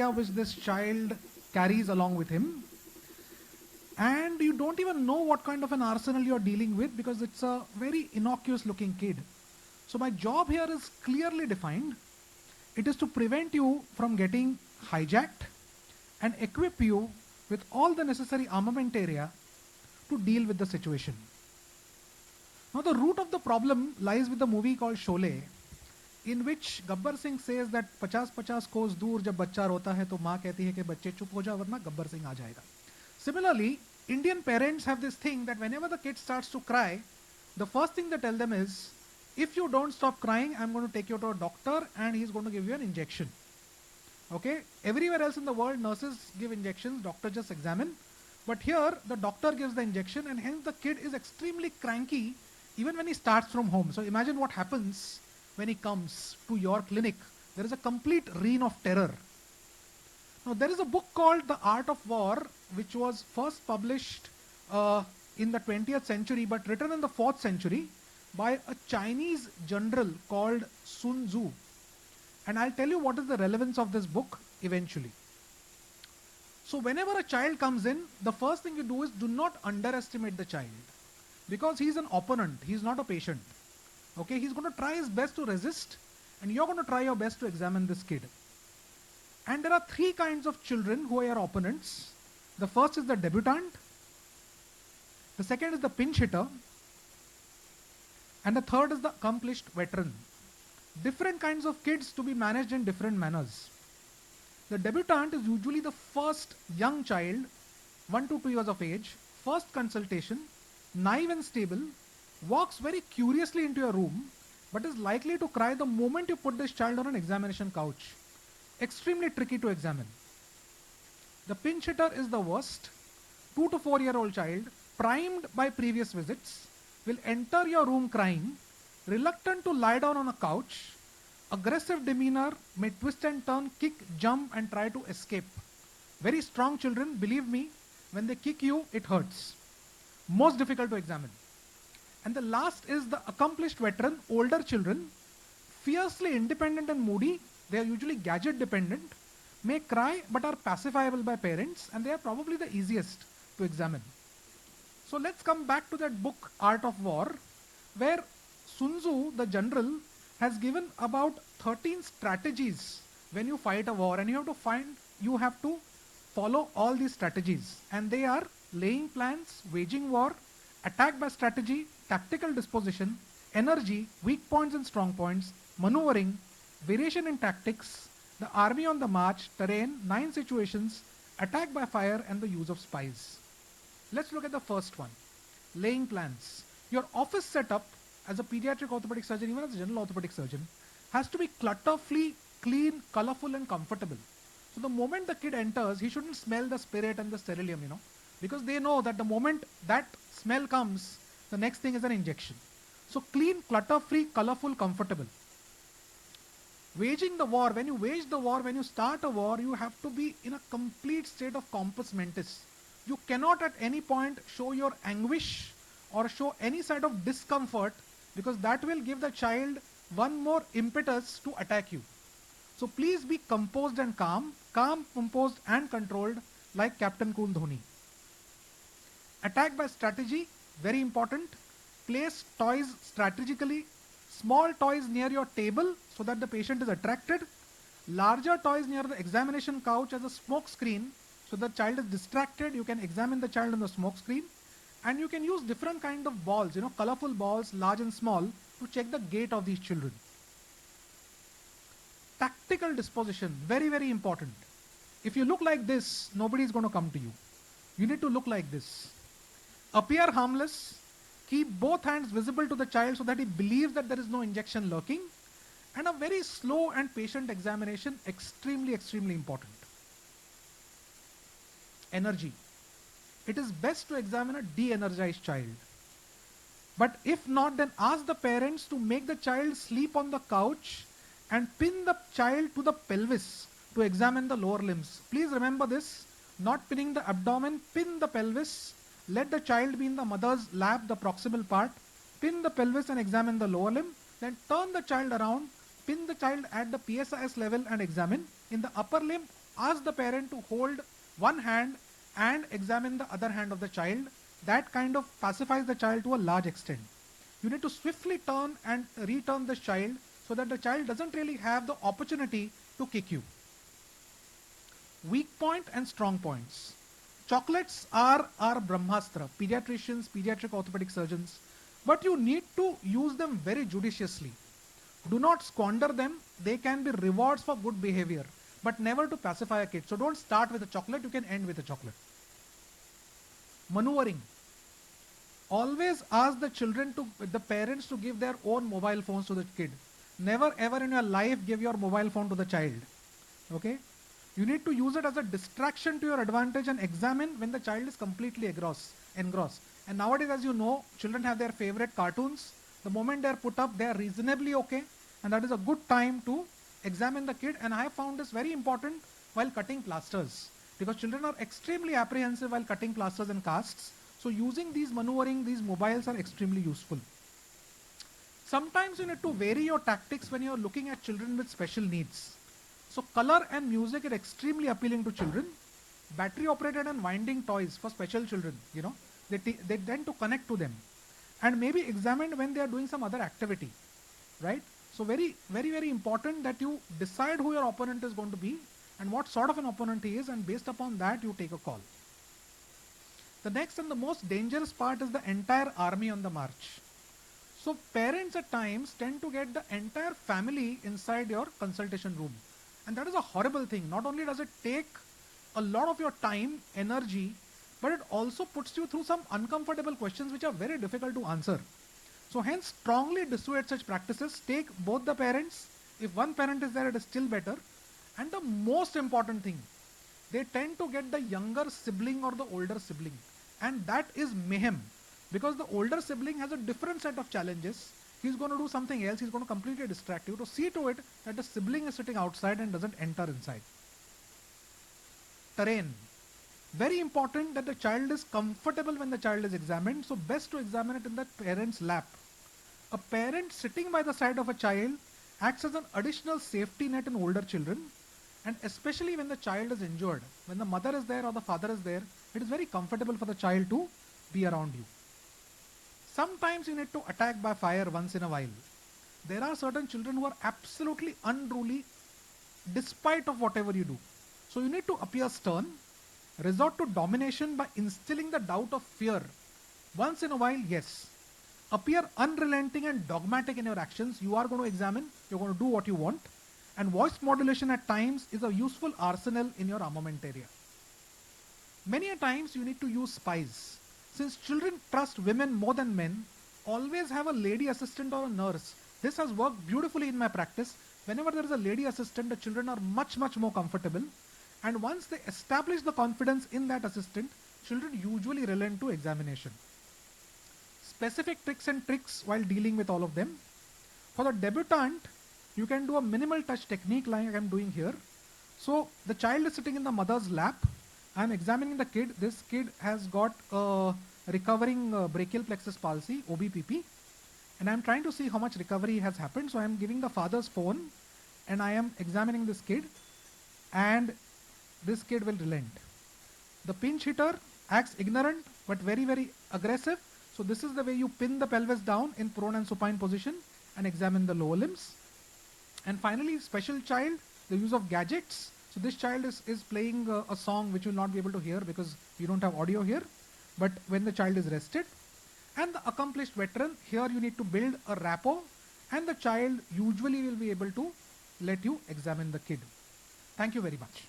idea which this child carries along with him. And you don't even know what kind of an arsenal you're dealing with because it's a very innocuous looking kid. So my job here is clearly defined. It is to prevent you from getting hijacked and equip you with all the necessary armamentarium to deal with the situation. Now the root of the problem lies with the movie called Sholay, in which Gabbar Singh says that 50-50 कोस दूर जब बच्चा रोता है तो माँ कहती है कि बच्चे चुप हो जा वरना गब्बर सिंह आ जाएगा. Similarly, Indian parents have this thing that whenever the kid starts to cry, the first thing they tell them is, if you don't stop crying, I'm going to take you to a doctor and he's going to give you an injection. Okay? Everywhere else in the world, nurses give injections, doctors just examine. But here, the doctor gives the injection and hence the kid is extremely cranky even when he starts from home. So imagine what happens when he comes to your clinic. There is a complete reign of terror. Now there is a book called The Art of War, which was first published in the 20th century but written in the 4th century by a Chinese general called Sun Tzu. And I'll tell you what is the relevance of this book eventually. So whenever a child comes in, the first thing you do is do not underestimate the child. Because he's an opponent, he's not a patient. Okay, he's going to try his best to resist and you're going to try your best to examine this kid. And there are three kinds of children who are your opponents. The first is the debutant, the second is the pinch hitter, and the third is the accomplished veteran. Different kinds of kids to be managed in different manners. The debutant is usually the first young child, 1 to 2 years of age, first consultation, naive and stable, walks very curiously into your room, but is likely to cry the moment you put this child on an examination couch. Extremely tricky to examine. The pinch hitter is the worst. 2 to 4 year old child, primed by previous visits, will enter your room crying, reluctant to lie down on a couch, aggressive demeanor, may twist and turn, kick, jump and try to escape. Very strong children, believe me, when they kick you, it hurts. Most difficult to examine. And the last is the accomplished veteran, older children, fiercely independent and moody. They are usually gadget dependent, may cry but are pacifiable by parents, and they are probably the easiest to examine. So let's come back to that book, Art of War, where Sun Tzu, the general, has given about 13 strategies when you fight a war, and you have to follow all these strategies. And they are laying plans, waging war, attack by strategy, tactical disposition, energy, weak points and strong points, maneuvering, variation in tactics, the army on the march, terrain, 9 situations, attack by fire and the use of spies. Let's look at the first one, laying plans. Your office setup as a pediatric orthopedic surgeon, even as a general orthopedic surgeon, has to be clutter-free, clean, colorful and comfortable. So the moment the kid enters, he shouldn't smell the spirit and the sterilium, because they know that the moment that smell comes, the next thing is an injection. So clean, clutter-free, colorful, comfortable. Waging the war, when you wage the war, when you start a war, you have to be in a complete state of compos mentis. You cannot at any point show your anguish or show any side of discomfort, because that will give the child one more impetus to attack you. So please be composed and calm, composed and controlled like Captain Cool Dhoni. Attack by strategy, very important. Place toys strategically. Small toys near your table so that the patient is attracted. Larger toys near the examination couch as a smoke screen, so the child is distracted. You can examine the child on the smoke screen. And you can use different kind of balls, colorful balls, large and small, to check the gait of these children. Tactical disposition, very, very important. If you look like this, nobody is going to come to you. You need to look like this. Appear harmless. Keep both hands visible to the child so that he believes that there is no injection lurking. And a very slow and patient examination, extremely, extremely important. Energy. It is best to examine a de-energized child. But if not, then ask the parents to make the child sleep on the couch and pin the child to the pelvis to examine the lower limbs. Please remember this, not pinning the abdomen, pin the pelvis. Let the child be in the mother's lap, the proximal part. Pin the pelvis and examine the lower limb. Then turn the child around, pin the child at the PSIS level and examine. In the upper limb, ask the parent to hold one hand and examine the other hand of the child. That kind of pacifies the child to a large extent. You need to swiftly turn and return the child so that the child doesn't really have the opportunity to kick you. Weak point and strong points. Chocolates are our brahmastra, pediatricians, pediatric orthopedic surgeons, but you need to use them very judiciously. Do not squander them. They can be rewards for good behavior, but never to pacify a kid. So don't start with a chocolate, you can end with a chocolate. Maneuvering. Always ask the parents to give their own mobile phones to the kid. Never ever in your life give your mobile phone to the child. Okay? You need to use it as a distraction to your advantage and examine when the child is completely engrossed. And nowadays, as you know, children have their favorite cartoons. The moment they are put up, they are reasonably okay. And that is a good time to examine the kid. And I have found this very important while cutting plasters. Because children are extremely apprehensive while cutting plasters and casts. So using these maneuvering, these mobiles are extremely useful. Sometimes you need to vary your tactics when you are looking at children with special needs. So color and music are extremely appealing to children. Battery operated and winding toys for special children, they tend to connect to them. And maybe examined when they are doing some other activity, right? So very, very, very important that you decide who your opponent is going to be and what sort of an opponent he is, and based upon that you take a call. The next and the most dangerous part is the entire army on the march. So parents at times tend to get the entire family inside your consultation room. And that is a horrible thing. Not only does it take a lot of your time, energy, but it also puts you through some uncomfortable questions which are very difficult to answer. So hence strongly dissuade such practices. Take both the parents. If one parent is there, it is still better. And the most important thing, they tend to get the younger sibling or the older sibling. And that is mayhem. Because the older sibling has a different set of challenges. He's going to do something else. He's going to completely distract you. To see to it that the sibling is sitting outside and doesn't enter inside. Terrain. Very important that the child is comfortable when the child is examined. So best to examine it in the parent's lap. A parent sitting by the side of a child acts as an additional safety net in older children. And especially when the child is injured. When the mother is there or the father is there, it is very comfortable for the child to be around you. Sometimes you need to attack by fire once in a while. There are certain children who are absolutely unruly despite of whatever you do. So you need to appear stern, resort to domination by instilling the doubt of fear. Once in a while, yes. Appear unrelenting and dogmatic in your actions. You are going to examine, you're going to do what you want. And voice modulation at times is a useful arsenal in your armamentarium. Many a times you need to use spies. Since children trust women more than men, always have a lady assistant or a nurse. This has worked beautifully in my practice. Whenever there is a lady assistant, the children are much, much more comfortable. And once they establish the confidence in that assistant, children usually relent to examination. Specific tricks and tricks while dealing with all of them. For the debutant, you can do a minimal touch technique like I am doing here. So the child is sitting in the mother's lap. I am examining the kid. This kid has got a recovering brachial plexus palsy, OBPP. And I am trying to see how much recovery has happened. So I am giving the father's phone and I am examining this kid. And this kid will relent. The pinch hitter acts ignorant but very, very aggressive. So this is the way you pin the pelvis down in prone and supine position and examine the lower limbs. And finally, special child, the use of gadgets. So this child is playing a song which you will not be able to hear because you don't have audio here. But when the child is rested, and the accomplished veteran, here you need to build a rapport, and the child usually will be able to let you examine the kid. Thank you very much.